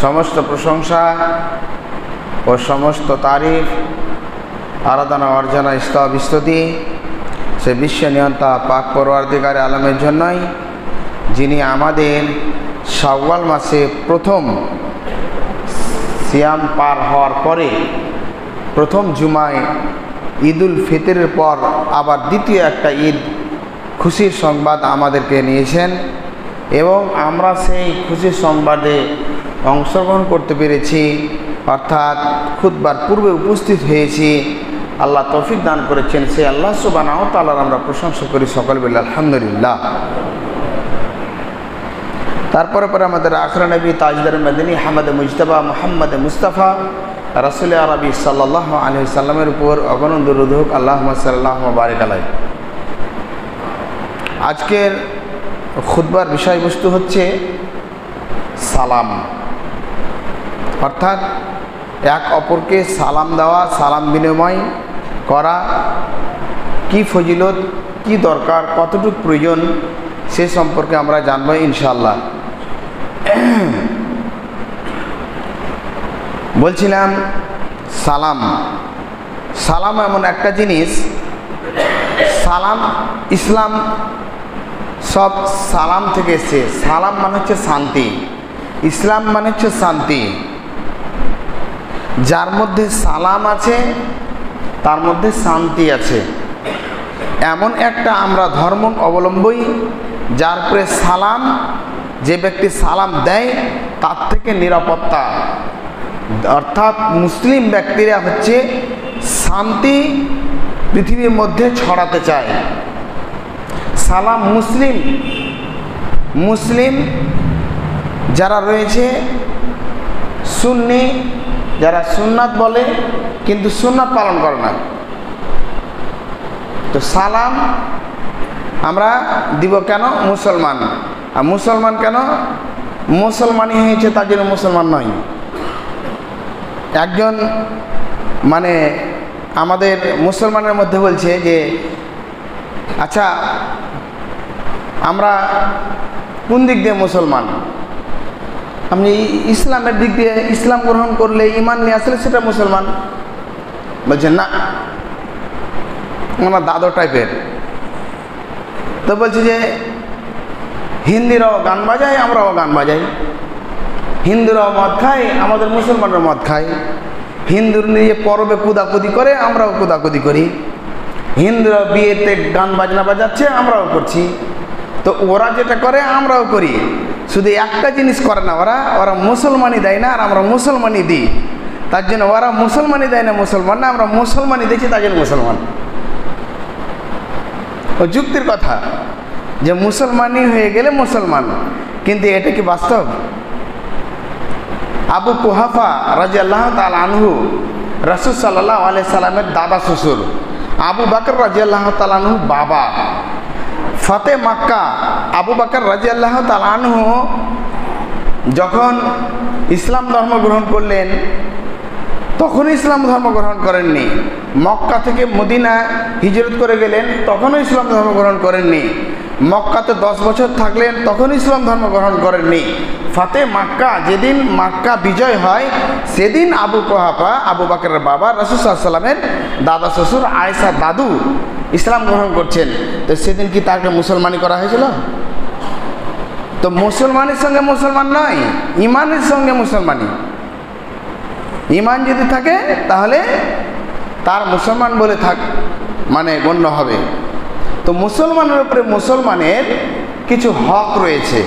সমস্ত প্রশংসা ও সমস্ত তারিফ, আরাধনা, অর্চনা, স্তব স্তুতি সে বিশ্ব নিয়ন্তা পাক পরওয়ারদিগার আলমের জন্যই, যিনি আমাদের শাওয়াল মাসে প্রথম সিয়াম পার হওয়ার পরে প্রথম জুমায় ঈদুল ফিতরের পর আবার দ্বিতীয় একটা ঈদ খুশির সংবাদ আমাদেরকে নিয়েছেন এবং আমরা সেই খুশির সংবাদে অংশগ্রহণ করতে পেরেছি, অর্থাৎ খুতবার পূর্বে উপস্থিত হয়েছি। আল্লাহ তৌফিক দান করেছেন, সে আল্লাহ সুবহানাহু ওয়া তাআলার আমরা প্রশংসা করি, সকল বলি আলহামদুলিল্লাহ। তারপরে পরে আমাদের আখরা নবী তাজদার মদিনী হামদ মুজতবা মুহাম্মদ মুস্তাফা রাসূল আরবি সাল্লাল্লাহু আলাইহি ওয়াসাল্লামের উপর অগণন দরুদ হোক, আল্লাহুম্মা সাল্লাল্লাহু ওয়া বারিক আলাইহি। আজকের খুতবার বিষয়বস্তু হচ্ছে সালাম, অর্থাৎ এক অপরকে সালাম দেওয়া, সালাম বিনিময় করা, কি ফজিলত, কি দরকার, কতটুকু প্রয়োজন, সে সম্পর্কে আমরা জানবো ইনশাআল্লাহ। বলছিলাম সালাম, সালাম এমন একটা জিনিস, সালাম ইসলাম সব সালাম থেকে এসছে। সালাম মানে হচ্ছে শান্তি, ইসলাম মানে হচ্ছে শান্তি। যার মধ্যে সালাম আছে তার মধ্যে শান্তি আছে, এমন একটা আমরা ধর্ম অবলম্বী যার পরে সালাম, যে ব্যক্তি সালাম দেয় তার থেকে নিরাপত্তা, অর্থাৎ মুসলিম ব্যক্তিরা হচ্ছে শান্তি পৃথিবীর মধ্যে ছড়াতে চায়। সালাম মুসলিম যারা রয়েছে সুন্নি, যারা সুন্নাত বলে কিন্তু সুন্নাত পালন করে না, তো সালাম আমরা দিব কেন? মুসলমান। আর মুসলমান কেন? মুসলমানই হয়েছে তার জন্য মুসলমান নয়। একজন মানে আমাদের মুসলমানের মধ্যে বলছে যে আচ্ছা আমরা কোন দিক দিয়ে মুসলমান? আপনি ইসলামের দিক দিয়ে ইসলাম গ্রহণ করলে, ইমান নিয়ে আসলে সেটা মুসলমান। বলছেন না, ওনার দাদর টাইপের। তো বলছে যে হিন্দিরাও গান বাজায়, আমরাও গান বাজাই, হিন্দুরাও মদ খায়, আমাদের মুসলমানরা মদ খায়, হিন্দুর নিয়ে পরবে কুদাকুদি করে, আমরাও কুদাকুদি করি, হিন্দুরা বিয়েতে গান বাজনা বাজাচ্ছে, আমরাও করছি। তো ওরা যেটা করে আমরাও করি, শুধু একটা জিনিস করে না, ওরা মুসলমানই দেয় না আর আমরা মুসলমানই দিই। তার জন্য ওরা মুসলমানই দেয় না, মুসলমান না, আমরা মুসলমানই দিচ্ছি, তার জন্য মুসলমান। ও যুক্তির কথা যে মুসলমানই হয়ে গেলে মুসলমান, কিন্তু এটা কি বাস্তব? আবু কুহাফা রাদিয়াল্লাহু তাআলা আনহু রাসূল সাল্লাল্লাহু আলাইহি সাল্লামের দাদা শ্বশুর, আবু বকর রাদিয়াল্লাহু তাআলা আনহু বাবা। ফতে মক্কা আবু বকর রাদিয়াল্লাহু তাআলা আনহু যখন ইসলাম ধর্ম গ্রহণ করলেন তখন ইসলাম ধর্ম গ্রহণ করেননি। মক্কা থেকে মদিনা হিজরত করে গেলেন, তখনও ইসলাম ধর্ম গ্রহণ করেননি। মক্কাতে 10 বছর থাকলেন, তখন ইসলাম ধর্ম গ্রহণ করেননি। ফাতে মক্কা যেদিন মক্কা বিজয় হয় সেদিন আবু কুহাফা আবু বকরের বাবা রাসূল সাল্লাল্লাহু আলাইহি ওয়াসাল্লামের দাদা শ্বশুর আয়েশা দাদু ইসলাম গ্রহণ করছেন। তো সেদিন কি তাকে মুসলমানি করা হয়েছিল? তো মুসলমানের সঙ্গে মুসলমান নয়, ইমানের সঙ্গে মুসলমানি। ইমান যদি থাকে তাহলে তার মুসলমান বলে মানে গণ্য হবে। তো মুসলমানের উপরে মুসলমানের কিছু হক রয়েছে।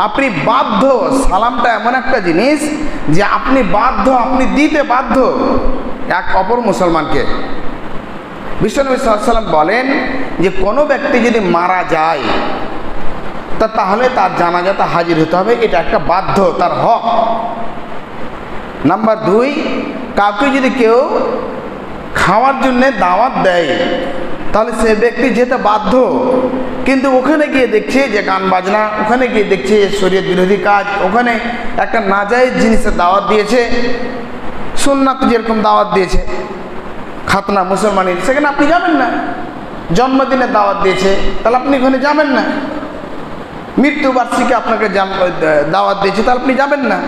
আপনি বাধ্য, সালামটা এমন একটা জিনিস যে আপনি বাধ্য, আপনি দিতে বাধ্য এক অপর মুসলমানকে। বিশ্বনবী সাল্লাল্লাহু আলাইহি ওয়াসাল্লাম বলেন যে কোনো ব্যক্তি যদি মারা যায় তাহলে তার জানাজাতে হাজির হতে হবে, এটা একটা বাধ্য, তার হক। নাম্বার 2, কাউকে যদি কেউ খাওয়ার জন্য দাওয়াত দেয় তাহলে সে ব্যক্তি যেতে বাধ্য, কিন্তু ওখানে গিয়ে দেখছে যে গান বাজনা, ওখানে গিয়ে দেখছে শরীয়ত বিরোধী কাজ, ওখানে একটা নাজায়েজ জিনিসের দাওয়াত দিয়েছে, সুন্নাত যেরকম দাওয়াত দিয়েছে, খাতনা মুসলমানের, সেখানে আপনি যাবেন না। জন্মদিনের দাওয়াত দিয়েছে, তাহলে আপনি ওখানে যাবেন না। মৃত্যুবার্ষিকী আপনাকে দাওয়াত দিয়েছে, তাহলে আপনি যাবেন না,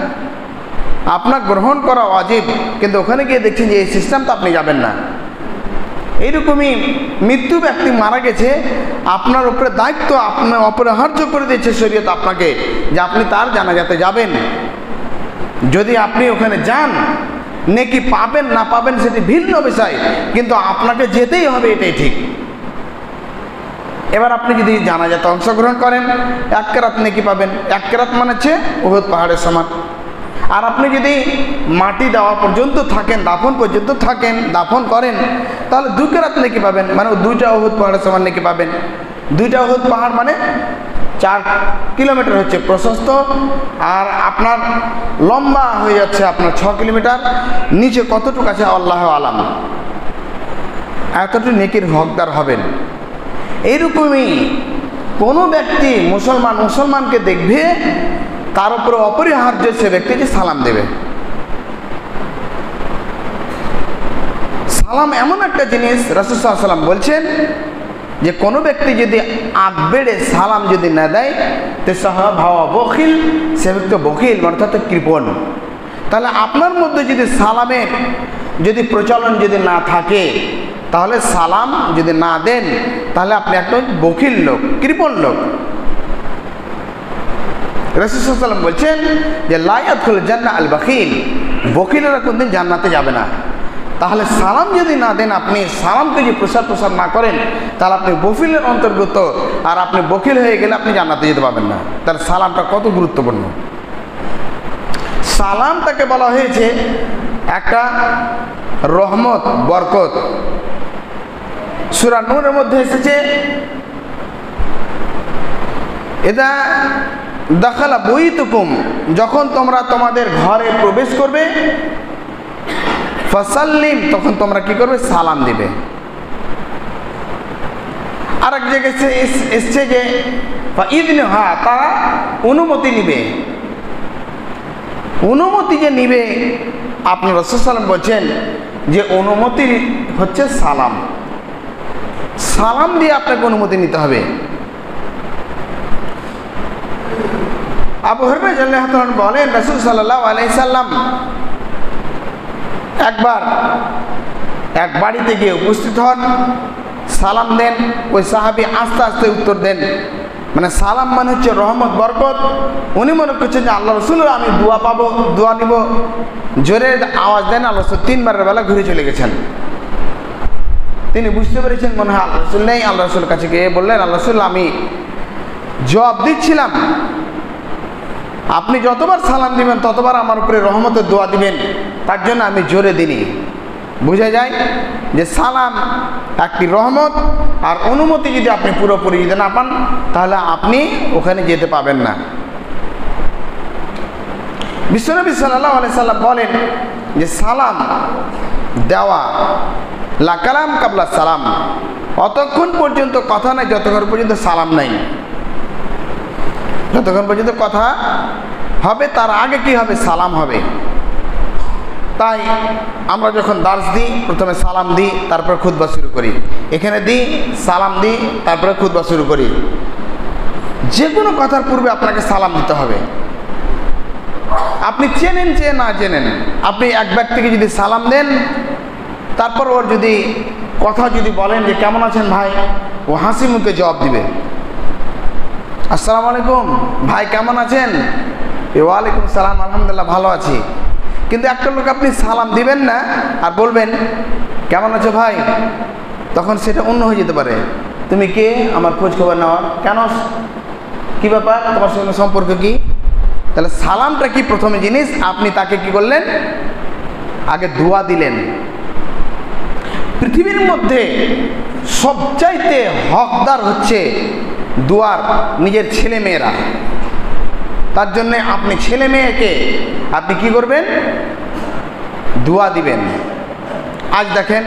আপনার গ্রহণ করা ওয়াজিব, কিন্তু ওখানে গিয়ে দেখছেন যে এই সিস্টেম, তো আপনি যাবেন না। এইরকমই মৃত্যু ব্যক্তি মারা গেছে, আপনার উপরে দায়িত্ব আপনার অপরিহার্য করে দিয়েছে শরীয়ত আপনাকে যে আপনি তার জানাজাতে যাবেন। যদি আপনি ওখানে যান, নেকি পাবেন না পাবেন সেটি ভিন্ন বিষয়, কিন্তু আপনাকে যেতেই হবে, এটাই ঠিক। এবার আপনি যদি জানাজাতে অংশগ্রহণ করেন, 1 কেরাত নেকি পাবেন। 1 কেরাত মানে হচ্ছে উহুদ পাহাড়ের সমান। আর আপনি যদি মাটি দেওয়া পর্যন্ত থাকেন, দাফন পর্যন্ত থাকেন, দাফন করেন, তাহলে 2 কেরাত নেকি পাবেন, মানে 2টা উহুদ পাহাড়ের সমান নেকি পাবেন। 2টা উহুদ পাহাড় মানে 4 কিলোমিটার হচ্ছে প্রশস্ত, আর আপনার লম্বা হয়ে যাচ্ছে আপনার 6 কিলোমিটার। নিচে কতটুকু আছে আল্লাহ আলাম, এতটুকু নেকির হকদার হবেন। এইরকমই কোনো ব্যক্তি মুসলমানকে দেখবে, তার উপরে অপরিহার্য সে ব্যক্তি যে সালাম দেবে। সালাম এমন একটা জিনিস, রাসূল সাল্লাল্লাহু আলাইহি ওয়াসাল্লাম বলছেন যে কোনো ব্যক্তি যদি আগ বেড়ে সালাম যদি না দেয়, তো ভাবা বখিল, সে ব্যক্তি বখিল অর্থাৎ কৃপণ। তাহলে আপনার মধ্যে যদি সালামের যদি প্রচলন যদি না থাকে, তাহলে সালাম যদি না দেন, তাহলে আপনি একটা বখিল লোক, কৃপণ লোক। রাসূল সাল্লাল্লাহু আলাইহি ওয়াসাল্লাম বলছেন যে লা ইয়াদখুলুল জান্নাহ আল বখিল, বখিলেরা কোনদিন জান্নাতে যাবে না। তাহলে সালাম যদি না দেন, আপনি সালামকে যদি প্রসার না করেন, তাহলে আপনি বখিলের অন্তর্গত, আর আপনি বখিল হয়ে গেলে আপনি জান্নাতে যেতে পারবেন না। তাহলে সালামটা কত গুরুত্বপূর্ণ। সালামটাকে বলা হয়েছে একটা রহমত, বরকত। সূরা নূরের মধ্যে এসেছে, এদা দাখালা বুয়ুতুকুম, যখন তোমরা তোমাদের ঘরে প্রবেশ করবে, ফাসাল্লিম, তখন তোমরা কি করবে? সালাম দিবে। আর এক জায়গায় এসছে যে ফাইদনুহা, তারা অনুমতি নিবে। অনুমতি যে নিবে, আপনার রাসূল সাল্লাল্লাহু আলাইহি ওয়াসাল্লাম বলছেন যে অনুমতি হচ্ছে সালাম। সালাম দিয়ে আপনাকে অনুমতি নিতে হবে। আবু হুরায়রা রাদিয়াল্লাহু তাআলা বলেন, রাসূল সাল্লাল্লাহু আলাইহি সাল্লাম একবার এক বাড়িতে গিয়ে উপস্থিত হন, সালাম দেন। ওই সাহাবী আস্তে আস্তে উত্তর দেন, মানে সালাম মানে হচ্ছে রহমত, বরকত। উনি মনে করছেন যে আল্লাহ রাসূল, আমি দোয়া পাবো, দোয়া নিব। জোরে আওয়াজ দেন, আল্লাহ রাসূল 3 বারের বেলা ঘুরে চলে গেছেন। তিনি বুঝতে পেরেছেন মনে হয় আল্লাহ রাসূল নেই। আল্লাহ রাসূলের কাছে গিয়ে বললেন, আল্লাহ রাসূল, আমি জবাব দিচ্ছিলাম, আপনি যতবার সালাম দিবেন ততবার আমার উপরে রহমতের দোয়া দিবেন, তার জন্য আমি জোরে দিনি। বোঝা যায় যে সালাম একটি রহমত, আর অনুমতি যদি আপনি পুরোপুরি যদি না পান, তাহলে আপনি ওখানে যেতে পাবেন না। বিশ্বনবী সাল্লাল্লাহু আলাইহি সাল্লাম বলেন যে সালাম দেওয়া, লা কালাম কাবলা সালাম, অতক্ষণ পর্যন্ত কথা নাই যতক্ষণ পর্যন্ত সালাম নাই। যতক্ষণ পর্যন্ত কথা হবে, তার আগে কি হবে? সালাম হবে। তাই আমরা যখন দার্স দিই, প্রথমে সালাম দিই, তারপরে খুতবা শুরু করি। এখানে দিই, সালাম দিই, তারপরে খুতবা শুরু করি। যে কোনো কথার পূর্বে আপনাকে সালাম দিতে হবে। আপনি চেনেন চেয়ে না চেনেন, আপনি এক ব্যক্তিকে যদি সালাম দেন, তারপর ওর যদি কথা যদি বলেন যে কেমন আছেন ভাই, ও হাসি মুখে জবাব দিবে, আসসালামু আলাইকুম ভাই, কেমন আছেন? ওয়ালাইকুম সালাম, আলহামদুলিল্লাহ ভালো আছি। কিন্তু একটা লোক আপনি সালাম দিবেন না আর বলবেন কেমন আছো ভাই, তখন সেটা অন্য হয়ে যেতে পারে। তুমি কে? আমার খোঁজ খবর নেওয়ার। কেন? কি ব্যাপার? তোমার সঙ্গে সম্পর্ক কি? তাহলে সালামটা কি প্রথমে জিনিস, আপনি তাকে কি করলেন? আগে দোয়া দিলেন। পৃথিবীর মধ্যে সবচাইতে হকদার হচ্ছে দোয়ার নিজের ছেলে মেয়েরা। তার জন্য আপনি ছেলে মেয়েকে আপনি কি করবেন? দোয়া দিবেন। আজ দেখেন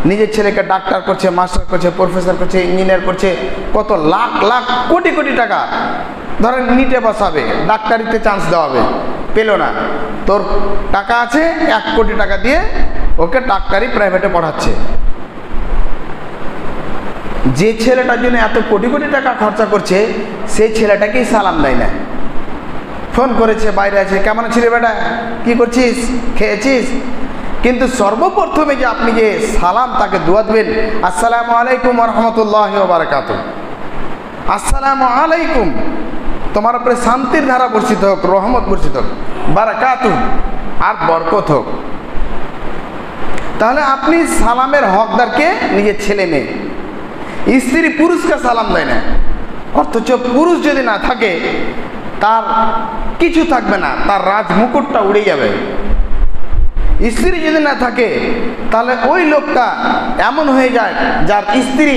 নিজের ছেলেকে ডাক্তার করছে, মাস্টার করছে, প্রফেসর করছে, ইঞ্জিনিয়ার করছে, কত লাখ লাখ কোটি কোটি টাকা। ধরেন নিটে বসাবে, ডাক্তারিতে চান্স দেওয়া হবে, পেল না, তোর টাকা আছে, 1 কোটি টাকা দিয়ে ওকে ডাক্তারি প্রাইভেটে পড়াচ্ছে। যে ছেলেটার জন্য এত কোটি কোটি টাকা খরচা করছে, সেই ছেলেটাকেই সালাম দেয় না। ফোন করেছে, বাইরে আছে, কেমন ছিলে বেটা, কি করছিস, খেয়েছিস, কিন্তু সর্বপ্রথমে যে আপনি যে সালাম তাকে দোয়া দেবেন, আসসালামু আলাইকুম ওয়া রাহমাতুল্লাহি ওয়া বারাকাতুহু, আসসালামু আলাইকুম, তোমার উপরে শান্তির ধারা বর্ষিত হোক, রহমত বর্ষিত হোক, বারাকাতুহু, আর বরকত হোক। তাহলে আপনি সালামের হকদারকে নিজের ছেলে মেয়ে। স্ত্রী পুরুষকে সালাম দেয় না, অথচ পুরুষ যদি না থাকে তার কিছু থাকবে না, তার রাজ মুকুটটা উড়ে যাবে। স্ত্রী যদি না থাকে তাহলে ওই লোকটা এমন হয়ে যায়, যার স্ত্রী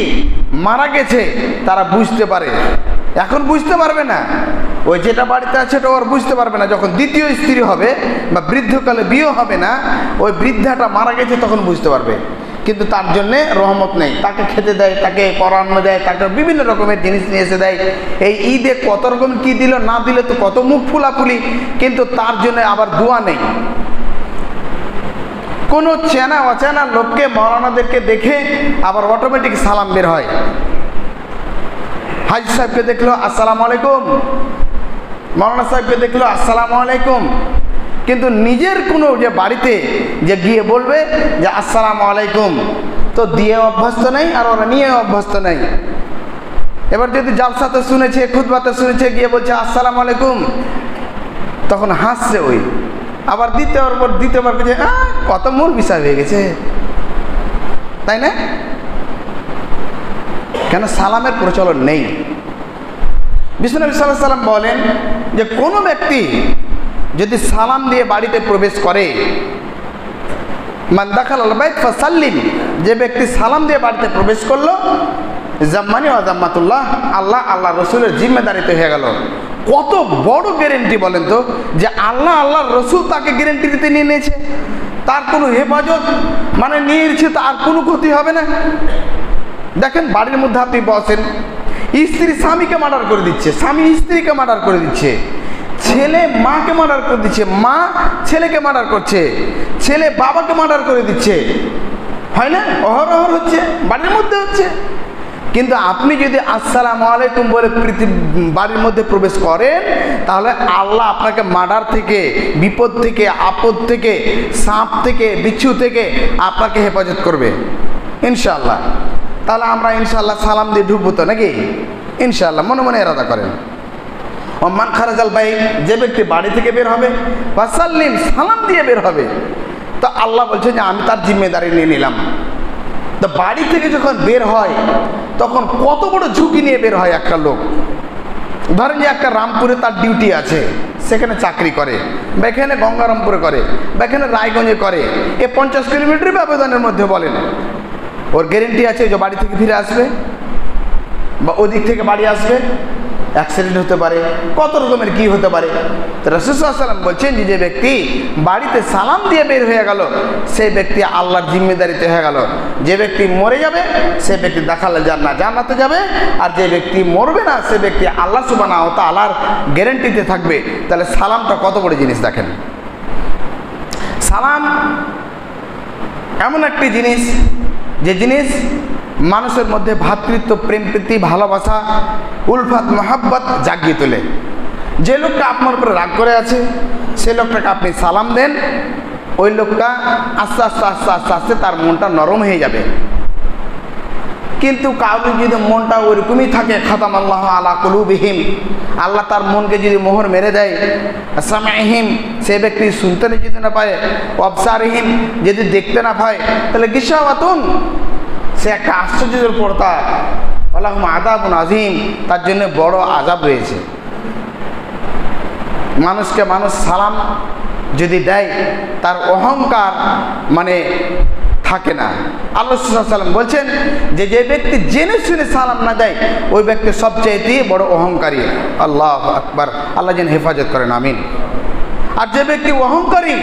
মারা গেছে তারা বুঝতে পারে, এখন বুঝতে পারবে না, ওই যেটা বাড়িতে আছে সেটা ওর বুঝতে পারবে না। যখন দ্বিতীয় স্ত্রী হবে বা বৃদ্ধকালে বিয়ে হবে না, ওই বৃদ্ধাটা মারা গেছে তখন বুঝতে পারবে। কিন্তু তার জন্যে রহমত নেই, তাকে খেতে দেয়, তাকে পরান্ন দেয়, তাকে বিভিন্ন রকমের জিনিস নিয়ে এসে দেয়। এই ঈদে কত রকম কি দিল না দিলে তো কত মুখ ফুলাফুলি, কিন্তু তার জন্য আবার দোয়া নেই। কোনো চেনা অচেনা লোককে, মৌলানাদেরকে দেখে আবার অটোমেটিক সালাম বের হয়। হাজি সাহেবকে দেখলো আসসালামু আলাইকুম, মৌলানা সাহেবকে দেখলো আসসালামু আলাইকুম, কিন্তু নিজের কোনো যে বাড়িতে যে গিয়ে বলবে যে আসসালামু আলাইকুম, তো দিয়ে অভ্যস্ত নেই আর ওরা নিয়ে অভ্যস্ত নেই। এবার যদি জালসাতে শুনেছে, খুতবাতে শুনেছে, গিয়ে বলছে আসসালামু আলাইকুম, তখন হাসছে ওই, আবার দ্বিতীয়বার বলছে কত মূল বিষয় হয়ে গেছে, তাই না? কেন সালামের প্রচলন নেই। বিশ্বনবী সাল্লাল্লাহু আলাইহি ওয়াসাল্লাম বলেন যে কোনো ব্যক্তি যদি সালাম দিয়ে বাড়িতে প্রবেশ করে, মান দাখালাল বাইত ফাসাল্লিম, যে ব্যক্তি সালাম দিয়ে বাড়িতে প্রবেশ করলো, জাম্মানি ওয়া জাম্মাতুল্লাহ, আল্লাহ আল্লাহ রসুলের জিম্মেদারিতে হয়ে গেল। কত বড় গ্যারেন্টি বলেন তো, যে আল্লাহ আল্লাহর রসুল তাকে গ্যারেন্টি দিতে নিয়ে নিয়েছে, তার কোনো হেফাজত মানে নিয়েছে, তার কোনো ক্ষতি হবে না। দেখেন বাড়ির মধ্যে আপনি বসেন, স্ত্রী স্বামীকে মার্ডার করে দিচ্ছে, স্বামী স্ত্রীকে মার্ডার করে দিচ্ছে, ছেলে মাকে মার্ডার করে দিচ্ছে, মা ছেলেকে মার্ডার করছে, ছেলে বাবাকে মার্ডার করে দিচ্ছে, হয় না? অহরহ হচ্ছে, বাড়ির মধ্যে হচ্ছে। কিন্তু আপনি যদি আসসালামু আলাইকুম বলে বাড়ির মধ্যে প্রবেশ করেন, তাহলে আল্লাহ আপনাকে মার্ডার থেকে, বিপদ থেকে, আপদ থেকে, সাপ থেকে, বিচ্ছু থেকে আপনাকে হেফাজত করবে ইনশাআল্লাহ। তাহলে আমরা ইনশাআল্লাহ সালাম দিয়ে ঢুকবো তো নাকি? ইনশাআল্লাহ মনে মনে এরাদা করেন। মান খারাজাল বাইত, যে ব্যক্তি বাড়ি থেকে বের হবে, ফাসাল্লিম, সালাম দিয়ে বের হবে, তো আল্লাহ বলছে যে আমি তার জিম্মেদারি নিয়ে নিলাম। তো বাড়ি থেকে যখন বের হয় তখন কত বড় ঝুঁকি নিয়ে বের হয় একটা লোক। ধরেন যে একটা রামপুরে তার ডিউটি আছে, সেখানে চাকরি করে, বা এখানে গঙ্গারামপুরে করে, বা এখানে রায়গঞ্জে করে, এ 50 কিলোমিটার ব্যবধানের মধ্যে বলেন, ওর গ্যারেন্টি আছে যে বাড়ি থেকে ফিরে আসবে বা ওদিক থেকে বাড়ি আসবে? অ্যাক্সিডেন্ট হতে পারে, কত রকমের কি হতে পারে। তো রাসূল সাল্লাল্লাহু আলাইহি ওয়াসাল্লাম বলছেন যে ব্যক্তি বাড়িতে সালাম দিয়ে বের হয়ে গেল, সেই ব্যক্তি আল্লাহর জিম্মেদারিতে হয়ে গেল। যে ব্যক্তি মরে যাবে সে ব্যক্তি দাখালে জান্নাতে যাবে, আর যে ব্যক্তি মরবে না সে ব্যক্তি আল্লাহ সুবহানাহু ওয়া তাআলার গ্যারেন্টিতে থাকবে। তাহলে সালামটা কত বড় জিনিস দেখেন। সালাম এমন একটি জিনিস, যে জিনিস মানুষের মধ্যে ভ্রাতৃত্ব, প্রেম প্রীতি, ভালোবাসা, উলফাত, মহাব্বত জাগিয়ে তোলে। যে লোকটা আপনার উপরে রাগ করে আছে, সে লোকটাকে আপনি সালাম দেন, ওই লোকটা আস্তে আস্তে আস্তে আস্তে আস্তে তার মনটা নরম হয়ে যাবে। কিন্তু কাউকে যদি মনটা ওইরকমই থাকে, খাতামাল্লাহু আলা কুলুবিহিম, আল্লাহ তার মনকে যদি মোহর মেরে দেয়, সামাইহিম, সে ব্যক্তি শুনতে যদি না পায়, আবসারিহিম, যদি দেখতে না পায়, তাহলে গিশাওয়াতুন, সে একটা আশ্চর্যের পড়তা, আল্লাহুম আযাবুন আযীম, তার জন্য বড় আযাব রয়েছে। মানুষকে মানুষ সালাম যদি দেয়, তার অহংকার মানে থাকে না। আল্লাহ সাল্লাল্লাহু আলাইহি ওয়াসাল্লাম বলছেন যে যে ব্যক্তি জেনে শুনে সালাম না দেয়, ওই ব্যক্তি সবচেয়ে বড় অহংকারী। আল্লাহু আকবার, আল্লাহ যেন হেফাজত করেন, আমিন। আর যে ব্যক্তি অহংকারী,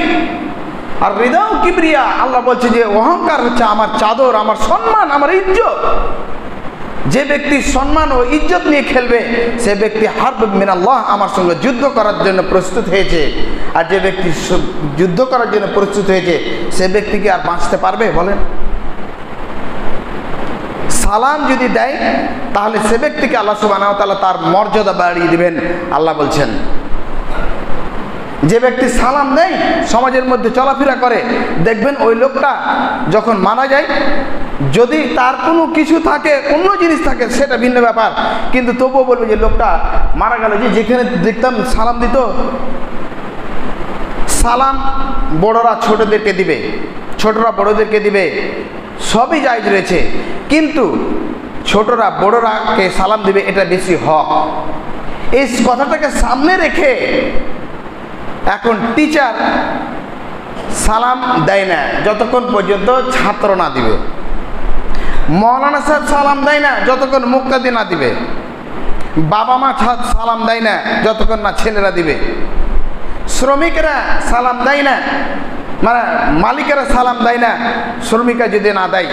আর হৃদয় কিবরিয়া, আল্লাহ বলছে যে অহংকার হচ্ছে আমার চাদর, আমার সম্মান, আমার ইজ্জত। যে ব্যক্তি সম্মান ও ইজ্জত নিয়ে খেলবে, সে ব্যক্তি হারব মিনাল্লাহ, আমার সঙ্গে যুদ্ধ করার জন্য প্রস্তুত হয়েছে। আর যে ব্যক্তি যুদ্ধ করার জন্য প্রস্তুত হয়েছে, সে ব্যক্তি কি আর বাঁচতে পারবে বলেন? সালাম যদি দেয় তাহলে সে ব্যক্তিকে আল্লাহ সুবহানাহু ওয়া তাআলা তার মর্যাদা বাড়িয়ে দিবেন। আল্লাহ বলছেন যে ব্যক্তি সালাম দেয়, সমাজের মধ্যে চলাফেরা করে, দেখবেন ওই লোকটা যখন মারা যায়, যদি তার কোনো কিছু থাকে, অন্য জিনিস থাকে, সেটা ভিন্ন ব্যাপার, কিন্তু তবুও বলবে যে লোকটা মারা গেল, যে যেখানে দেখতাম সালাম দিত। সালাম বড়রা ছোটদেরকে দিবে, ছোটরা বড়দেরকে দিবে, সবই জায়েজ রয়েছে, কিন্তু ছোটরা বড়রাকে সালাম দিবে, এটা বেশি হক। এই কথাটাকে সামনে রেখে এখন টিচার সালাম দেয় না যতক্ষণ পর্যন্ত ছাত্র না দিবে, মৌলানা সাহেব সালাম দেয় না যতক্ষণ মুক্তাদি না দিবে, বাবা মা সালাম দেয় না যতক্ষণ না ছেলেরা দিবে, শ্রমিকরা সালাম দেয় না, মানে মালিকেরা সালাম দেয় না শ্রমিকরা যদি না দেয়।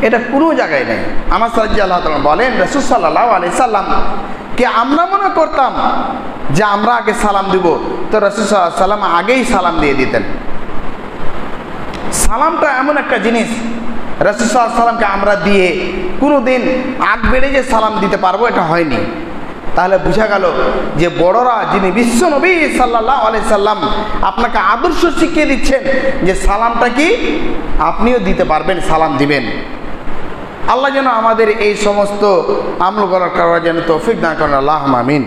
এটা কোনো জায়গায় নেই। আমার সাল্লাল্লাহু আলাইহি ওয়াসাল্লাম বলেন, রাসূল সাল্লাল্লাহু আলাইহি সাল্লাম কে আমরা মনে করতাম যে আমরা আগে সালাম দিব, তো রাসূল সাল্লাল্লাহু আলাইহি সাল্লাম আগেই সালাম দিয়ে দিতেন। সালামটা এমন একটা জিনিস, রাসূল সাল্লাল্লাহু আলাইহি সাল্লামকে আমরা দিয়ে কোনো দিন আগ বেড়ে যে সালাম দিতে পারবো, এটা হয়নি। তাহলে বোঝা গেল যে বড়রা, যিনি বিশ্ব নবী সাল্লাল্লাহু আলাইহি সাল্লাম আপনাকে আদর্শ শিখিয়ে দিচ্ছেন যে সালামটা কি আপনিও দিতে পারবেন, সালাম দিবেন। আল্লাহ যেন আমাদের এই সমস্ত আমল করার যেন তৌফিক দান করেন, আল্লাহুম্মা আমিন।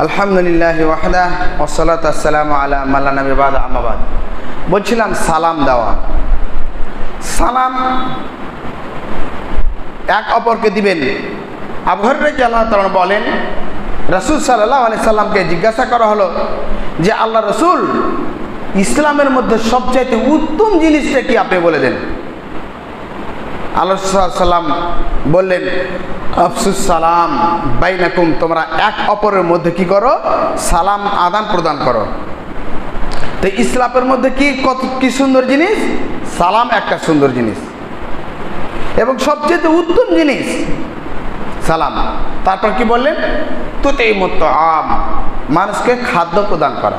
আলহামদুলিল্লাহি ওয়াহদা ওয়াসসালাতু ওয়াসসালামু আলা মান লা নাবিয়্যা বা'দা, আম্মা বা'দ। বলছিলাম সালাম দেওয়া, সালাম এক অপরকে দিবেন। আবু হুরায়রা রাদিয়াল্লাহু তাআলা বলেন, রাসূল সাল্লাল্লাহু আলাইহি সাল্লামকে জিজ্ঞাসা করা হলো যে আল্লাহ রাসূল, ইসলামের মধ্যে সবচাইতে উত্তম জিনিসটা কি, আপনি বলে দেন। আল্লাহ সাল্লাম বললেন, আফসুস সালাম বাইনাকুম, তোমরা এক অপরের মধ্যে কি করো, সালাম আদান প্রদান করো। তো ইসলামের মধ্যে কি সুন্দর জিনিস, সালাম একটা সুন্দর জিনিস এবং সবচেয়ে উত্তম জিনিস সালাম। তারপর কি বললেন, তুতিমুত তাআম, মানুষকে খাদ্য প্রদান করা।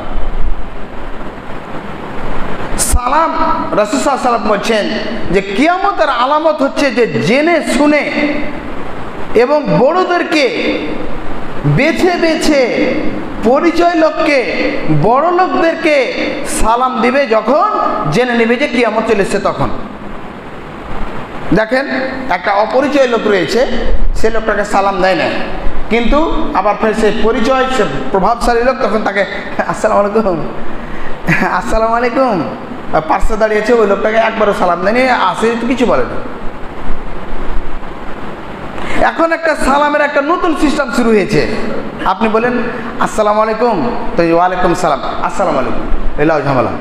সালাম রাসূল সাল্লাল্লাহু আলাইহি ওয়াসাল্লাম বলছেন যে কিয়ামতের আলামত হচ্ছে যে জেনে শুনে এবং বড়দেরকে বেছে বেছে, পরিচয় লোককে, বড় লোকদেরকে সালাম দিবে যখন জেনে নেবে যে কিয়ামত চলে এসেছে। তখন দেখেন একটা অপরিচয় লোক রয়েছে, সে লোকটাকে সালাম দেয় না, কিন্তু আবার ফের সে পরিচয়, সে প্রভাবশালী লোক, তখন তাকে আসসালামু আলাইকুম, আসসালামু আলাইকুম, পাশে দাঁড়িয়েছে, ওই লোকটাকে একবারও সালাম দেয়নি, আসে কিছু বলে না। এখন একটা সালামের একটা নতুন সিস্টেম শুরু হয়েছে। আপনি বলেন আসসালামু আলাইকুম, তো ওয়ালাইকুম সালাম, আসসালামু আলাইকুম, এলাও ঝামেলা।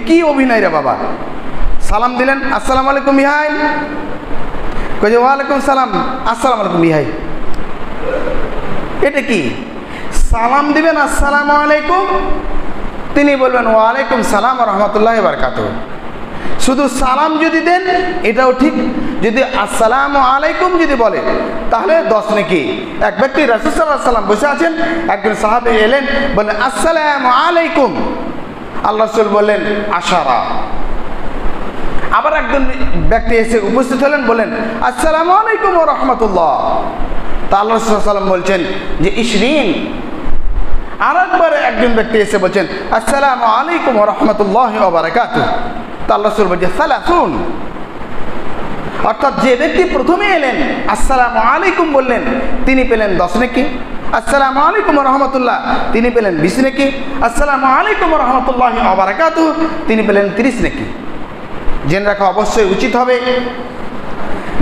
কি অভিনয় রে বাবা, সালাম দিলেন আসসালামু আলাইকুম বিহাই, কই ওয়ালাইকুম সালাম, আসসালামু আলাইকুম বিহাই। এটা কি? সালাম দিবেন আসসালামু আলাইকুম, তিনি বলবেন ওয়ালাইকুম সালাম ওয়া রাহমাতুল্লাহি ওয়া বারাকাতুহু। শুধু সালাম যদি দেন এটাও ঠিক, যদি আসসালামু আলাইকুম যদি বলে তাহলে 10 নেকি। এক ব্যক্তি রাসূল সাল্লাল্লাহু আলাইহি ওয়াসাল্লাম বসে আছেন, একজন সাহাবী এলেন, বললেন আসসালামু আলাইকুম, আল্লাহ রাসূল বললেন আশারা। আবার একজন ব্যক্তি এসে উপস্থিত হলেন, বলেন আসসালামু আলাইকুম ওয়া রাহমাতুল্লাহ, তা আল্লাহ রাসূল সাল্লাল্লাহু আলাইহি ওয়াসাল্লাম বলছেন যে 20। আর একবার একজন ব্যক্তি এসে বলছেন আসসালামু আলাইকুম ওয়া রাহমাতুল্লাহি ওয়া বারাকাতুহু, তা আল্লাহ রাসূল বলছেন 30। অর্থাৎ যে ব্যক্তি প্রথমে এলেন আসসালামু আলাইকুম বললেন, তিনি পেলেন 10 নেকি। আসসালামু আলাইকুম ওয়া রাহমাতুল্লাহ, তিনি পেলেন 20 নেকি। আসসালামু আলাইকুম ওয়া রাহমাতুল্লাহি ওয়া বারাকাতুহু, তিনি পেলেন 30 নেকি। জেনে রাখা অবশ্যই উচিত হবে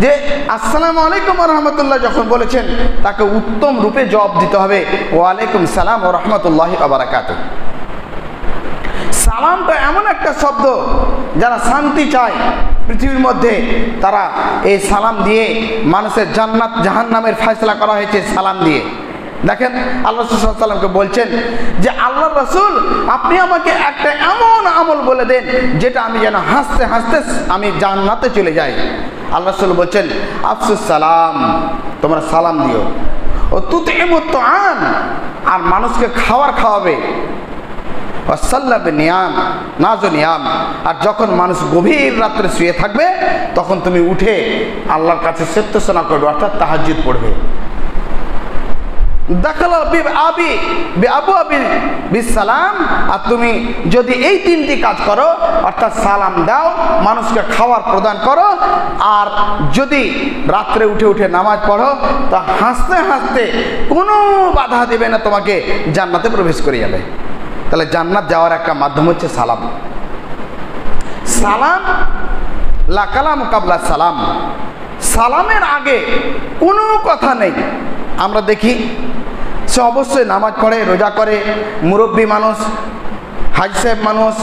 যে আসসালামু আলাইকুম ওয়া রাহমাতুল্লাহ যখন বলেছেন, তাকে উত্তম রূপে জবাব দিতে হবে ওয়ালাইকুম সালাম ওয়া রাহমাতুল্লাহি ওয়া বারাকাতুহু। সালামটা এমন একটা শব্দ, যারা শান্তি চায় পৃথিবীর মধ্যে, তারা এই সালাম দিয়ে মানুষের জান্নাত জাহান্নামের ফয়সালা করা হয়েছে সালাম দিয়ে। দেখেন আল্লাহ রাসূল সাল্লাল্লাহু আলাইহি ওয়াসাল্লামকে বলছেন যে আল্লাহ রাসূল আপনি আমাকে একটা এমন আমল বলে দেন যেটা আমি যেন হাসতে হাসতে আমি জান্নাতে চলে যাই। আল্লাহ রাসূল বলছেন আফসুস সালাম, তোমরা সালাম দিও, ও তুতইমুত তুআম, আর মানুষকে খাবার খাওয়াবে, ওয়াসাল্লাবে নিয়াম, নাজো নিয়াম, আর যখন মানুষ গভীর রাত্রে শুয়ে থাকবে তখন তুমি উঠে আল্লাহর কাছে সেত্তসনা করবে, অর্থাৎ তাহাজ্জুদ পড়বে। সালাম, আর তুমি যদি এই তিনটি কাজ করো, অর্থাৎ সালাম দাও, মানুষকে খাবার প্রদান করো, আর যদি রাত্রে উঠে উঠে নামাজ পড়ো, তা হাসতে হাসতে কোনো বাধা দেবে না, তোমাকে জান্নাতে প্রবেশ করে যাবে। তাহলে জান্নাত যাওয়ার একটা মাধ্যম হচ্ছে সালাম। সালাম লা কালাম কাবলা সালাম, সালামের আগে কোনো কথা নেই। আমরা দেখি সে অবশ্যই নামাজ পড়ে, রোজা করে, মুরব্বী মানুষ, হাজি সাহেব মানুষ,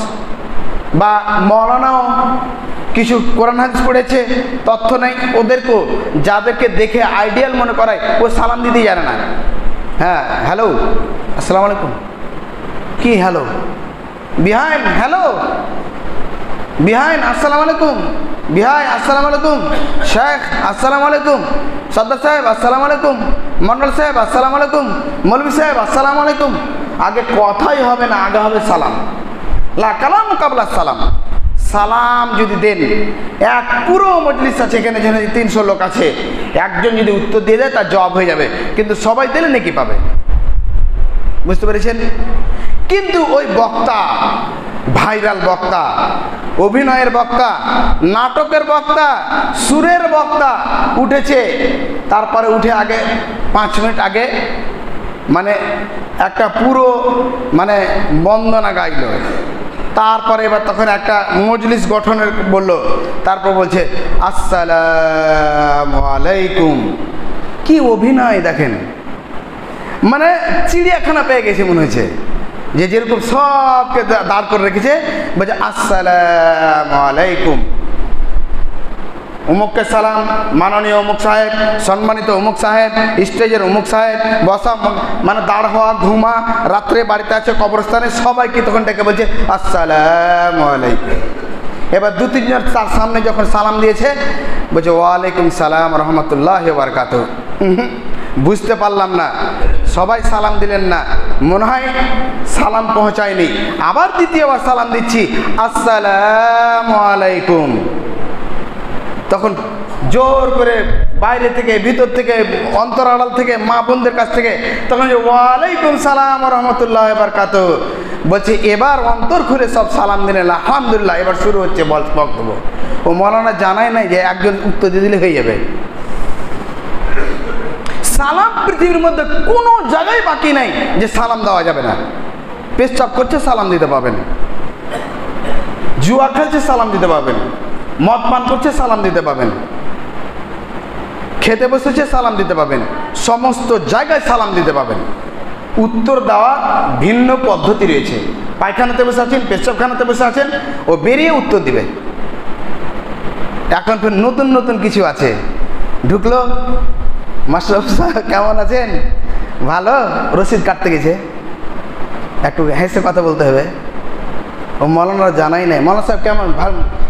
বা মৌলানাও কিছু কোরআন হাদিস পড়েছে, তথ্য নেই, ওদেরকেও যাদেরকে দেখে আইডিয়াল মনে করায় ও সালাম দিতেই জানে না। হ্যাঁ, হ্যালো, আসসালামু আলাইকুম, কি হ্যালো, বিহাইন, হ্যালো বিহাইন, আসসালামু আলাইকুম, বিহাই আসসালামু আলাইকুম, শেখ আসসালামু আলাইকুম, সর্দার সাহেব আসসালামু আলাইকুম, মন্ডল সাহেব আসসালামু আলাইকুম, মৌলভী সাহেব আসসালামু আলাইকুম। আগে কথাই হবে না, আগে হবে সালাম। লা কালাম কাবলা সালাম। সালাম যদি দেন, এক পুরো মজলিস আছে এখানে, যেখানে 300 লোক আছে, একজন যদি উত্তর দিয়ে দেয় তার জবাব হয়ে যাবে, কিন্তু সবাই দিলে নাকি পাবে, বুঝতে পেরেছেন? কিন্তু ওই বক্তা, ভাইরাল বক্তা, অভিনয়ের বক্তা, নাটকের বক্তা, সুরের বক্তা উঠেছে, তারপরে উঠে আগে 5 মিনিট আগে মানে একটা পুরো মানে বন্দনা গাইল, তারপরে এবার তখন একটা মজলিস গঠনের বললো, তারপর বলছে আসসালামু আলাইকুম। কি অভিনয় দেখেন, মানে চিড়িয়াখানা পেয়ে গেছে মনে হয়েছে, যে যেরকম সবকে দাঁড় করে রেখেছে, বলছে আসসালামু আলাইকুম, অমুককে সালাম, মাননীয় অমুক সাহেব, সম্মানিত অমুক সাহেব, স্টেজের অমুক সাহেব, বসা মানে দাঁড় হওয়া, ঘুমা, রাত্রে বাড়িতে আছে, কবরস্থানে, সবাইকে তখন ডেকে বলছে আসসালামু আলাইকুম। এবার 2-3 জন তার সামনে যখন সালাম দিয়েছে, বলছে ওয়ালাইকুম সালাম রহমতুল্লাহি ওয়া বারাকাতুহু। বুঝতে পারলাম না, সবাই সালাম দিলেন না, মনে হয় সালাম পৌঁছায়নি। আবার দ্বিতীয়বার সালাম দিচ্ছি আসসালামু আলাইকুম। তখন জোর করে বাইরে থেকে, ভিতর থেকে, অন্তর আড়াল থেকে, মা বোনদের কাছ থেকে তখন ওয়ালাইকুম সালাম রহমতুল্লাহি ওয়া বারাকাতুহু বলছে। এবার অন্তর খুলে সব সালাম দিলেন, আলহামদুলিল্লাহ। এবার শুরু হচ্ছে বক্তব্য। ও মৌলানা জানাই নাই যে একজন উত্তর দিয়ে দিলে হয়ে যাবে। সালাম পৃথিবীর মধ্যে কোনো জায়গায় বাকি নাই যে সালাম দেওয়া যাবে না। পেশাব করছে সালাম দিতে পারবেন, জুয়া খেলছে সালাম দিতে পারবেন, মদ পান করছে সালাম দিতে পারবেন, খেতে বসেছে সালাম দিতে পারবেন, সমস্ত জায়গায় সালাম দিতে পারবেন। উত্তর দেওয়া ভিন্ন পদ্ধতি রয়েছে। পায়খানাতে বসে আছেন, পেশাবখানাতে বসে আছেন, ও বেরিয়ে উত্তর দিবে। এখন ফের নতুন নতুন কিছু আছে, ঢুকলো, মাস্টার কেমন আছেন, ভালো, রসিদ কাটতে গেছে, একটু হেসে কথা বলতে হবে। ও মৌলানা জানাই নাই, মৌলানা সাহেব কেমন,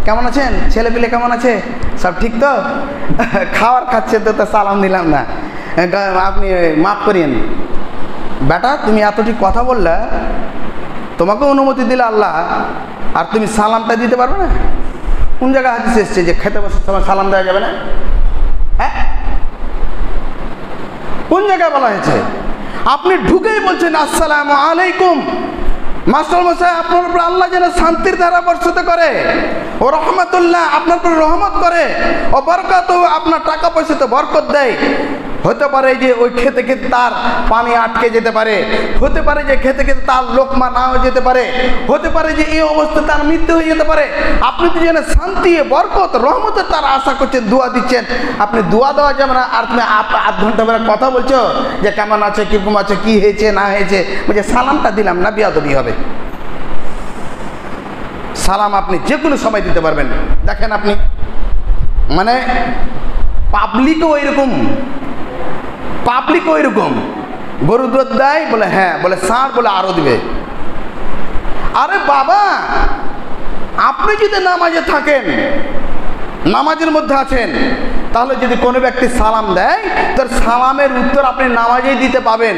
কেমন আছেন, ছেলে পিলে কেমন আছে, সব ঠিক তো, খাবার খাচ্ছে তো, তা সালাম দিলাম না, আপনি মাফ করিয়েন। বেটা তুমি এতটি কথা বললে, তোমাকে অনুমতি দিলে আল্লাহ, আর তুমি সালামটা দিতে পারবে না? কোন জায়গায় হাদিস এসছে যে খেতে বসার সময় সালাম দেওয়া যাবে না? হ্যাঁ, কোন জায়গায় বলা হয়েছে? আপনি ঢুকেই বলছেন আসসালামু আলাইকুম। মাস্টার মশাই, আপনার উপর আল্লাহ যেন শান্তির ধারা বর্ষিত করে, ও রহমতুল্লাহ আপনার উপর রহমত করে, ও বরকত, আপনার টাকা পয়সাতে বরকত দেয়। হতে পারে যে ওই খেতে খেতে তার পানি আটকে যেতে পারে, হতে পারে যে খেতে খেতে তার লোকমা না হয়ে যেতে পারে, হতে পারে যে এই অবস্থায় তার মৃত্যু হয়ে যেতে পারে। আপনি তো যেন শান্তি, বরকত, রহমতের তার আশা করছেন, দোয়া দিচ্ছেন। আপনি দোয়া দেওয়া যাবে না, আর তুমি 8 ঘন্টা ধরে কথা বলছো যে কেমন আছে, কিরকম আছে, কি হয়েছে না হয়েছে, বলছে সালামটা দিলাম না, বিয়াদবি হবে। সালাম আপনি যে কোনো সময় দিতে পারবেন। দেখেন আপনি মানে পাবলিকও এরকম, গরু দুধ দেয়? বলে হ্যাঁ। বলে ষাঁড়? বলে আরো দিবে। আরে বাবা, আপনি যদি নামাজে থাকেন, নামাজের মধ্যে আছেন, তাহলে যদি কোনো ব্যক্তি সালাম দেয়, তার সালামের উত্তর আপনি নামাজেই দিতে পাবেন।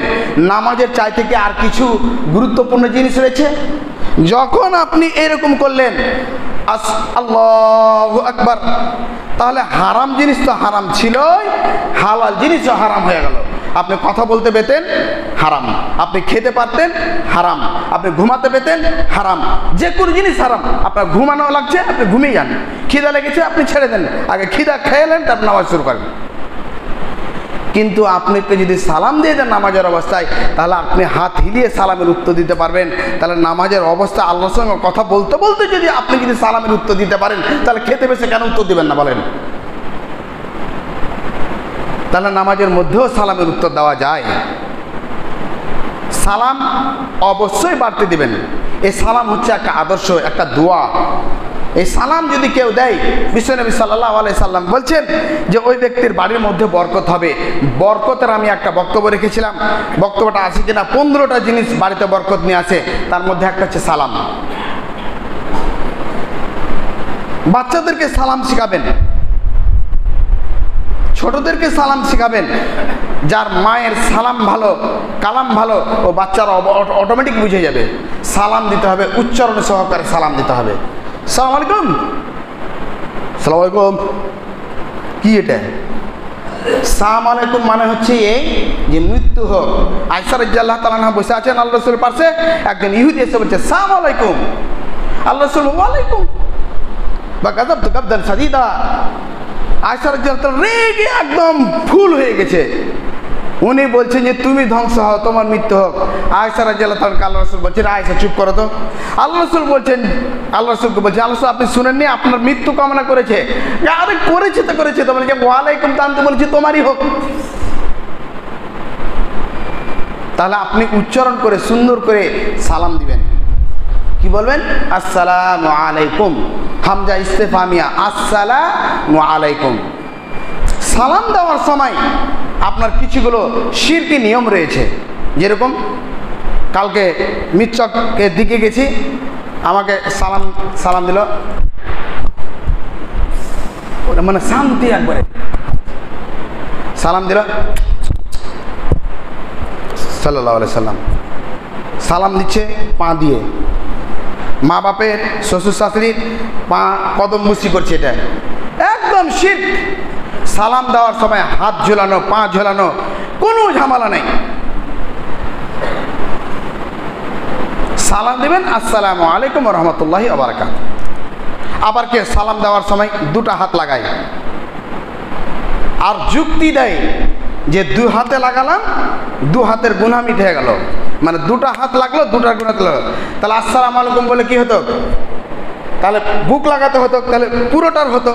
নামাজের চাইতে কি আর কিছু গুরুত্বপূর্ণ জিনিস রয়েছে? যখন আপনি এরকম করলেন আল্লাহু আকবার, তাহলে হারাম জিনিস তো হারাম ছিলই, হালাল জিনিসও হারাম হয়ে গেল। আপনি কথা বলতে পেতেন, হারাম। আপনি খেতে পারতেন, হারাম। আপনি ঘুমাতে পেতেন, হারাম। যে কোনো জিনিস হারাম। আপনার ঘুমানো লাগছে, আপনি ঘুমিয়ে যান। খিদা লেগেছে, আপনি ছেড়ে দেন। আগে খিদা খেয়েলেন, তারপর নামাজ শুরু করেন। কিন্তু আপনাকে যদি সালাম দিয়ে দেন নামাজের অবস্থায়, তাহলে আপনি হাত হিলিয়ে সালামের উত্তর দিতে পারবেন। তাহলে নামাজের অবস্থা আল্লাহর সঙ্গে কথা বলতে বলতে যদি আপনি যদি সালামের উত্তর দিতে পারেন, তাহলে খেতে বসে কেন উত্তর দিবেন না বলেন? তাহলে নামাজের মধ্যেও সালামের উত্তর দেওয়া যায়। সালাম অবশ্যই বাড়তে দিবেন। এই সালাম হচ্ছে একটা আদর্শ, একটা দোয়া। এই সালাম যদি কেউ দেয়, বিশ্বনবী সাল্লাল্লাহু আলাইহি সাল্লাম বলছেন যে ওই ব্যক্তির বাড়ির মধ্যে বরকত হবে। বরকতের আমি একটা বক্তব্য রেখেছিলাম, বক্তব্যটা আছে কিনা, 15টা জিনিস বাড়িতে বরকত নিয়ে আসে, তার মধ্যে একটা হচ্ছে সালাম। বাচ্চাদেরকে সালাম শিখাবেন, ছোটদেরকে সালাম শিখাবেন। যার মায়ের সালাম ভালো, কালাম ভালো, ও বাচ্চারা অটোমেটিক বুঝে যাবে। সালাম দিতে হবে, উচ্চারণ সহকারে সালাম দিতে হবে। সালাম আলাইকুম, সালাম আলাইকুম। কি এটা? সালাম আলাইকুম মানে হচ্ছে এই যে মৃত্যু হোক। আয়েশা রাদিয়াল্লাহু তাআলা আনহা বসে আছেন আল্লাহ রাসূলের পাশে, একজন ইহুদি এসে বলছে সালাম আলাইকুম। আল্লাহ রাসূল ওয়া আলাইকুম বা গাযাবতু গাবদান শাদীদা। আয়েশা রাদিয়াল্লাহু তাআলা রেগে একদম ফুল হয়ে গেছে। উনি বলছেন যে তুমি ধ্বংস হও, তোমার মৃত্যু হোক। আয়েশা রাদিয়াল্লাহু তাআলা আল্লাহ রাসূল বলছেন আয়েশা চুপ করো তো। আল্লাহ রাসূল বলছেন, আল্লাহ রাসূলকে বলছেন আল্লাহ রাসূল আপনি শুনেননি আপনার মৃত্যু কামনা করেছে? আরে করেছে তো করেছে, তো বলে যে ওয়া আলাইকুম, তা আমি বলছি তোমারই হোক। তাহলে আপনি উচ্চারণ করে সুন্দর করে সালাম দিবেন। কি বলবেন? আসসালামু আলাইকুম, হামজা ইস্তেফামিয়া, আসসালামু আলাইকুম। সালাম দেওয়ার সময় আপনার কিছুগুলো শিরকি নিয়ম রয়েছে। যেরকম কালকে মিচ্ছকের দিকে গেছি, আমাকে সালাম দিল, মানে শান্তি একবারে সালাম দিল, সাল্লাল্লাহু আলাইহি সাল্লাম। সালাম দিচ্ছে পা দিয়ে। মা বাপের, শ্বশুর শাশুড়ির পা কদম মুসি করছে, এটা একদম শিরক। সালাম দেওয়ার সময় হাত ঝোলানো, পা ঝোলানো, কোনো ঝামেলা নেই। সালাম দিবেন আসসালামু আলাইকুম ওয়া রাহমাতুল্লাহি ওয়া বারাকাতুহু। আবার কে সালাম দেওয়ার সময় দুটা হাত লাগায় আর যুক্তি দেয় যে দু হাতে লাগালাম, দু হাতের গুনাহ মিটে হয়ে গেল। মানে দুটা হাত লাগলো, দুটার গুনাহ লাগলো। তাহলে আসসালামু আলাইকুম বলে কি হতো? তাহলে বুক লাগাতে হতো, তাহলে পুরোটার হতো।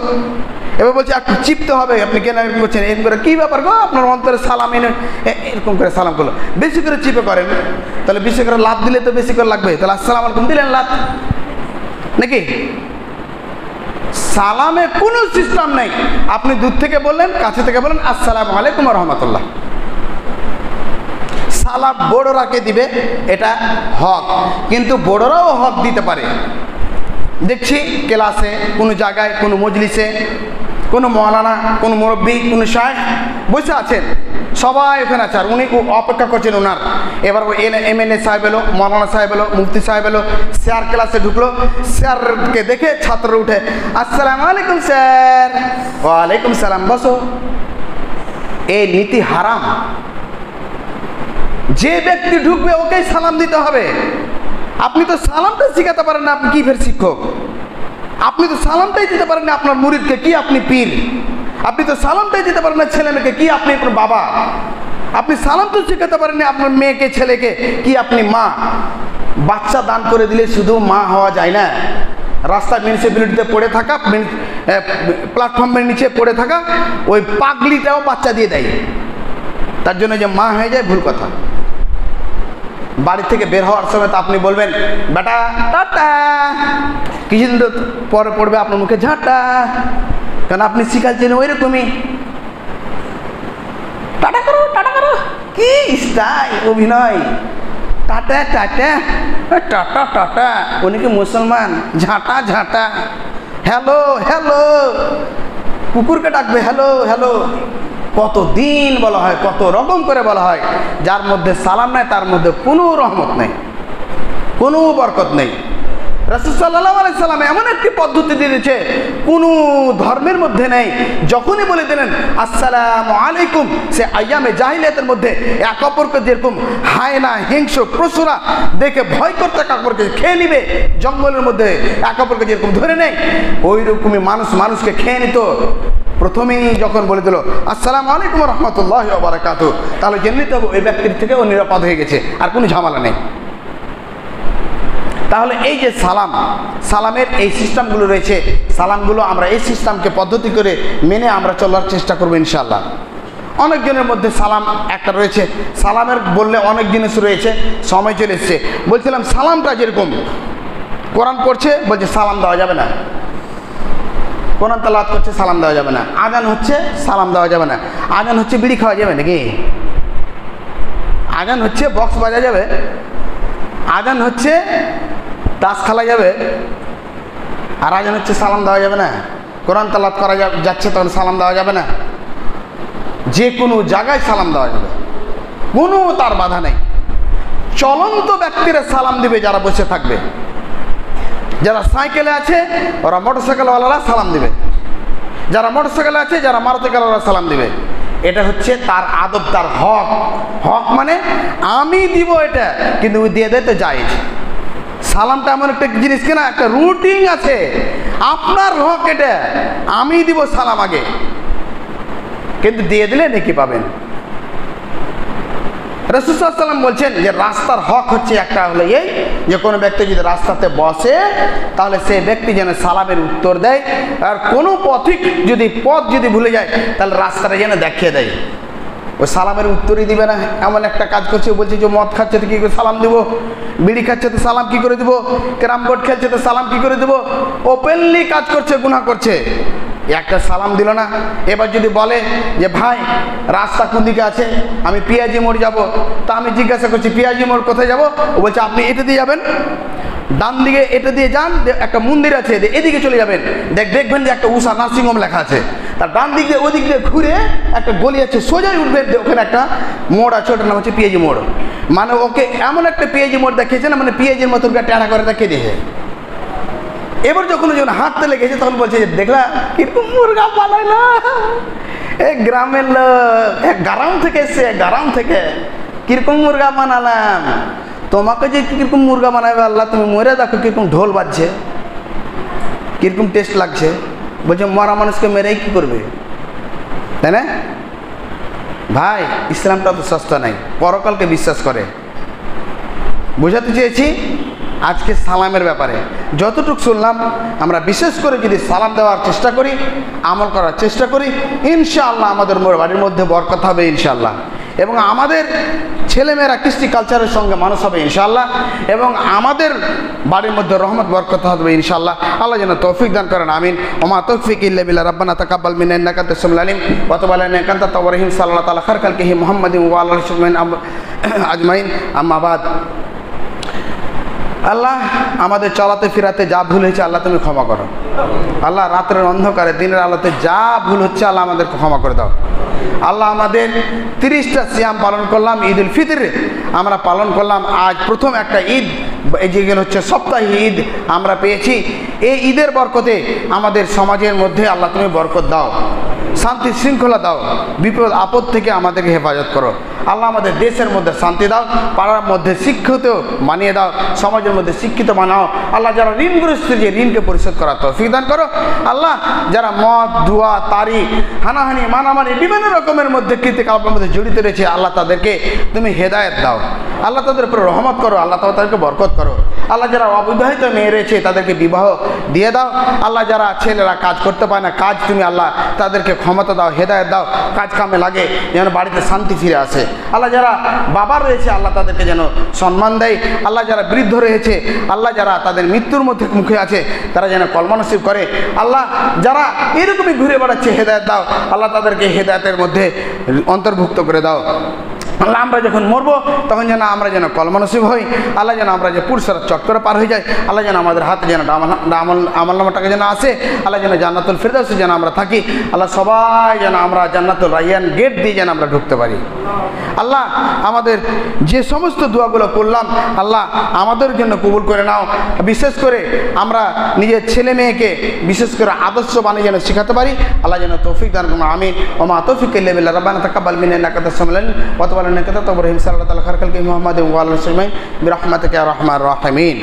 এবার বলছে একটু চিপতে হবে। আপনি কেন বলছেন এরকম করে? কী ব্যাপার গো, আপনার অন্তরে সালাম এনে এরকম করে সালাম করলো, বেশি করে চিপে করেন। তাহলে বেশি করে লাত দিলে তো বেশি করে লাগবে। তাহলে আসসালামু আলাইকুম দিলেন লাত নাকি? সালামে কোনো সিস্টেম নেই। আপনি দূর থেকে বললেন, কাছে থেকে বললেন আসসালামু আলাইকুম ওয়া রাহমাতুল্লাহ। সালাম বড়রাকে দিবে, এটা হক। কিন্তু বড়রাও হক দিতে পারে। দেখছি ক্লাসে, কোনো জায়গায়, কোনো মজলিসে, কোনো মৌলানা, কোনো মুরব্বী, কোনো শায়েখ বসে আছেন, সবাই ওখানে আছে আর উনি অপেক্ষা করছেন ওনার। এবার ও এমএলএ সাহেব এলো, মৌলানা সাহেব এলো, মুফতি সাহেব এলো, স্যার ক্লাসে ঢুকলো। স্যারকে দেখে ছাত্র উঠে আসসালামু আলাইকুম স্যার। ওয়ালাইকুম সালাম, বসো। এই নীতি হারাম। যে ব্যক্তি ঢুকবে ওকেই সালাম দিতে হবে। আপনি তো সালামটা শিখাতে পারেন না, আপনি কি ফের শিক্ষক? আপনি তো সালামটাই দিতে পারেন না আপনার মুরিদকে, কি আপনি পীর? আপনি তো সালামটাই দিতে পারেন না ছেলে মেয়েকে, কি আপনি আপনার বাবা? আপনি সালাম তো শিখাতে পারেন না আপনার মেয়েকে, ছেলেকে, কি আপনি মা? বাচ্চা দান করে দিলে শুধু মা হওয়া যায় না। রাস্তায় মিউনিসিপ্যালিটিতে পড়ে থাকা, প্ল্যাটফর্মের নিচে পড়ে থাকা ওই পাগলিটাও বাচ্চা দিয়ে দেয়। তার জন্য যে মা হয়ে যায়, ভুল কথা। বাড়ি থেকে বের হওয়ার সময় তো আপনি বলবেন বেটা টাটা, কিছুদিন তো পরে পড়বে আপনার মুখে ঝাঁটা, কারণ আপনি শিখাচ্ছেন ওই রকমই টাটা করো টাটা করো। কি স্টাইল অভিনয়, টাটা টাটা টাটা টাটা, উনি কি মুসলমান? ঝাঁটা ঝাঁটা, হ্যালো হ্যালো, কুকুরকে ডাকবে হ্যালো হ্যালো। কতদিন বলা হয়, কত রকম করে বলা হয়, যার মধ্যে সালাম নাই তার মধ্যে কোনো রহমত নেই, কোনো বরকত নেই। রাসূল সাল্লাল্লাহু আলাইহি সাল্লাম এমন একটি পদ্ধতি দিয়েছে কোনো ধর্মের মধ্যে নেই। যখনই বলে দিলেন আসসালামু আলাইকুম, সে আইয়ামে জাহিলিয়াতের মধ্যে এক অপরকে যেরকম হায়না হিংস্র পশুরা দেখে ভয় করতে এক অপরকে খেয়ে নিবে, জঙ্গলের মধ্যে এক অপরকে যেরকম ধরে নেয়, ওই রকমই মানুষ মানুষকে খেয়ে নিত। প্রথমেই যখন বলে দিল আসসালামু আলাইকুম রহমতুল্লাহি ওয়া বারাকাতুহু, তাহলে জেনে নিতে হবে ওই ব্যক্তির থেকে ও নিরাপদ হয়ে গেছে, আর কোনো ঝামেলা নেই। তাহলে এই যে সালাম, সালামের এই সিস্টেমগুলো রয়েছে, সালামগুলো আমরা এই সিস্টেমকে পদ্ধতি করে মেনে আমরা চলার চেষ্টা করবো ইনশাআল্লাহ। অনেকজনের মধ্যে সালাম একটা রয়েছে, সালামের বললে অনেক জিনিস রয়েছে, সময় চলে এসছে। বলছিলাম সালামটা যেরকম কোরআন পড়ছে বলছে সালাম দেওয়া যাবে না, কোরআন তেলাওয়াত করছে সালাম দেওয়া যাবে না, আজান হচ্ছে সালাম দেওয়া যাবে না, আজান হচ্ছে বিড়ি খাওয়া যাবে নাকি, আজান হচ্ছে বক্স বাজা যাবে, আজান হচ্ছে তাস খেলা যাবে, আর আজান হচ্ছে সালাম দেওয়া যাবে না, কোরআন তেলাওয়াত করা যাচ্ছে তখন সালাম দেওয়া যাবে না, যে কোনো জায়গায় সালাম দেওয়া যাবে, কোনো তার বাধা নেই। চলন্ত ব্যক্তিরা সালাম দিবে যারা বসে থাকবে, যারা সাইকেলে আছে ওরা মোটরসাইকেলওয়ালারা সালাম দিবে, যারা মোটরসাইকেলে আছে যারা মারুতিওয়ালারা সালাম দিবে। এটা হচ্ছে তার আদব, তার হক। হক মানে আমি দিব এটা, কিন্তু দিয়ে দেয় তো জায়েজ। সালামটা এমন একটা জিনিস কিনা, একটা রুটিন আছে, আপনার হক এটা, আমি দিব সালাম আগে, কিন্তু দিয়ে দিলে নেকি পাবেন। রাসূল সাল্লাল্লাহু আলাইহি ওয়াসাল্লাম বলছেন যে রাস্তার হক হচ্ছে একটা, হলো এই যে কোনো ব্যক্তি যদি রাস্তাতে বসে তাহলে সেই ব্যক্তি যেন সালামের উত্তর দেয়, আর কোনো পথিক যদি পথ যদি ভুলে যায় তাহলে রাস্তাটা যেন দেখিয়ে দেয়, ওই সালামের উত্তরই দিবে না। এমন একটা কাজ করছে, বলছে যে মদ খাচ্ছে তো কী করে সালাম দিব, বিড়ি খাচ্ছে তো সালাম কী করে দিব, ক্যারাম বোর্ড খেলছে তো সালাম কী করে দেবো, ওপেনলি কাজ করছে, গুনাহ করছে, একটা সালাম দিল না। এবার যদি বলে যে ভাই রাস্তা কোন দিকে আছে, আমি পিয়াজি মোড় যাব, তা আমি জিজ্ঞাসা করছি পিয়াজি মোড় কোথায় যাব, ও বলছে আপনি এটা দিয়ে যাবেন, ডান দিকে এটা দিয়ে যান, একটা মন্দির আছে এদিকে চলে যাবেন, দেখবেন যে একটা উষা নার্সিংহোম লেখা আছে, তার ডান দিক দিয়ে ওদিক দিয়ে ঘুরে একটা গলি আছে, সোজাই উঠবেন, ওখানে একটা মোড় আছে, ওটার নাম হচ্ছে পিয়াজি মোড়। মানে ওকে এমন একটা পিয়াজি মোড় দেখিয়েছে না, মানে পিয়াজির মতন টেড়া করে দেখিয়ে দিয়েছে। এবার যখন হাঁটতে লেগেছে তখন বলছে যে দেখলা কিরকম মুরগা বানাইল, এই গ্রামের লোক, গ্রাম থেকে এসছে, গ্রাম থেকে কিরকম মুরগা বানালাম, তোমাকে যে কিরকম মুরগা বানাবে আল্লাহ, তুমি মরে দেখো কিরকম ঢোল বাজছে, কিরকম টেস্ট লাগছে। বলছে মরা মানুষকে মেরেই কি করবে, তাই না ভাই? ইসলামটা তো সস্তা নাই, পরকালকে বিশ্বাস করে। বোঝাতে চেয়েছি আজকে সালামের ব্যাপারে যতটুকু শুনলাম, আমরা বিশেষ করে যদি সালাম দেওয়ার চেষ্টা করি, আমল করার চেষ্টা করি, ইনশাআল্লাহ আমাদের বাড়ির মধ্যে বরকত হবে ইনশাআল্লাহ, এবং আমাদের ছেলেমেয়েরা কৃষ্টি কালচারের সঙ্গে মানুষ হবে ইনশাআল্লাহ, এবং আমাদের বাড়ির মধ্যে রহমত বরকত হবে ইনশাআল্লাহ। আল্লাহ যেন তৌফিক দান করেন, আমিন। ওমা তৌফিক ইল্লা বিল্লাহ, রাব্বানা তাকাব্বাল মিন্না ইন্নাকা আনতাস সামিউল আলিম ওয়া তুব আলাইনা ইন্নাকা আনতাত তাওয়াবুর রহিম। সাল্লাল্লাহু তাআলা খায়রা খালকিহি মুহাম্মাদিন ওয়া আলা আলিহি আজমাইন, আম্মা বাদ। আল্লাহ আমাদের চলাতে ফিরাতে যা ভুল হয়েছে আল্লাহ তুমি ক্ষমা করো। আল্লাহ রাতের অন্ধকারে দিনের আলোতে যা ভুল হচ্ছে আল্লাহ আমাদেরকে ক্ষমা করে দাও। আল্লাহ আমাদের 30টা সিয়াম পালন করলাম, ঈদ উল ফিতর আমরা পালন করলাম, আজ প্রথম একটা ঈদ, এই যেগুলো হচ্ছে সপ্তাহে ঈদ আমরা পেয়েছি। এই ঈদের বরকতে আমাদের সমাজের মধ্যে আল্লাহ তুমি বরকত দাও, শান্তি শৃঙ্খলা দাও, বিপদ আপদ থেকে আমাদেরকে হেফাজত করো। আল্লাহ আমাদের দেশের মধ্যে শান্তি দাও, পাড়ার মধ্যে শিক্ষিত বানিয়ে দাও, সমাজের মধ্যে শিক্ষিত বানাও। আল্লাহ যারা ঋণগ্রস্ত, যে ঋণকে পরিশোধ করার তৌফিক দান করো। আল্লাহ যারা মদ, জুয়া, তারিখ, হানাহানি, মানামানি, বিভিন্ন রকমের মধ্যে কৃতিকলাপের মধ্যে জড়িত রয়েছে, আল্লাহ তাদেরকে তুমি হেদায়েত দাও। আল্লাহ তাদের উপরে রহমত করো, আল্লাহ তাদেরকে বরকত করো। আল্লাহ যারা অবিবাহিত মেয়ে রয়েছে তাদেরকে বিবাহ দিয়ে দাও। আল্লাহ যারা ছেলেরা কাজ করতে পারে না, কাজ তুমি আল্লাহ তাদেরকে ক্ষমতা দাও, হেদায়েত দাও, কাজ কামে লাগে, যেন বাড়িতে শান্তি ফিরে আসে। আল্লাহ যারা বাবা রয়েছে আল্লাহ তাদেরকে যেন সম্মান দেয়। আল্লাহ যারা বৃদ্ধ রয়েছে, আল্লাহ যারা তাদের মৃত্যুর মধ্যে মুখে আছে, তারা যেন কলমা নসিব করে। আল্লাহ যারা এরকমই ঘুরে বেড়াচ্ছে, হেদায়েত দাও, আল্লাহ তাদেরকে হেদায়েতের মধ্যে অন্তর্ভুক্ত করে দাও। আল্লাহ আমরা যখন মরবো তখন যেন আমরা যেন কলমা নসিব হই। আল্লাহ যেন আমরা যে পুরুষরা চক্করে পার হয়ে যায়, আল্লাহ যেন আমাদের হাতে যেন আমলনামাটাকে যেন আসে, আল্লাহ যেন জান্নাতুল ফিরদাউসে যেন আমরা থাকি। আল্লাহ সবাই যেন আমরা জান্নাতুল রায়্যান গেট দিয়ে যেন আমরা ঢুকতে পারি। আল্লাহ আমাদের যে সমস্ত দোয়াগুলো করলাম আল্লাহ আমাদের জন্য কবুল করে নাও। বিশেষ করে আমরা নিজের ছেলে মেয়েকে বিশেষ করে আদর্শ বানিয়ে যেন শেখাতে পারি। আল্লাহ যেন তৌফিক দান করুন। আমিন। ওমা তৌফিক ইল্লা বিল্লাহ। রাব্বানা তাকাব্বাল মিন্না ইন্নাকা আনতাস সামিউল আলিম ওয়া তুব আলাইনা ইন্নাকা আনতাত তাওয়াবুর রহিম। সাল্লাল্লাহু আলাইহি ওয়া সাল্লাম মুহাম্মাদিন ওয়া আলিহি ওয়া সাহবিহি বিরহমাতিকা ইয়া আরহামার রাহিমিন।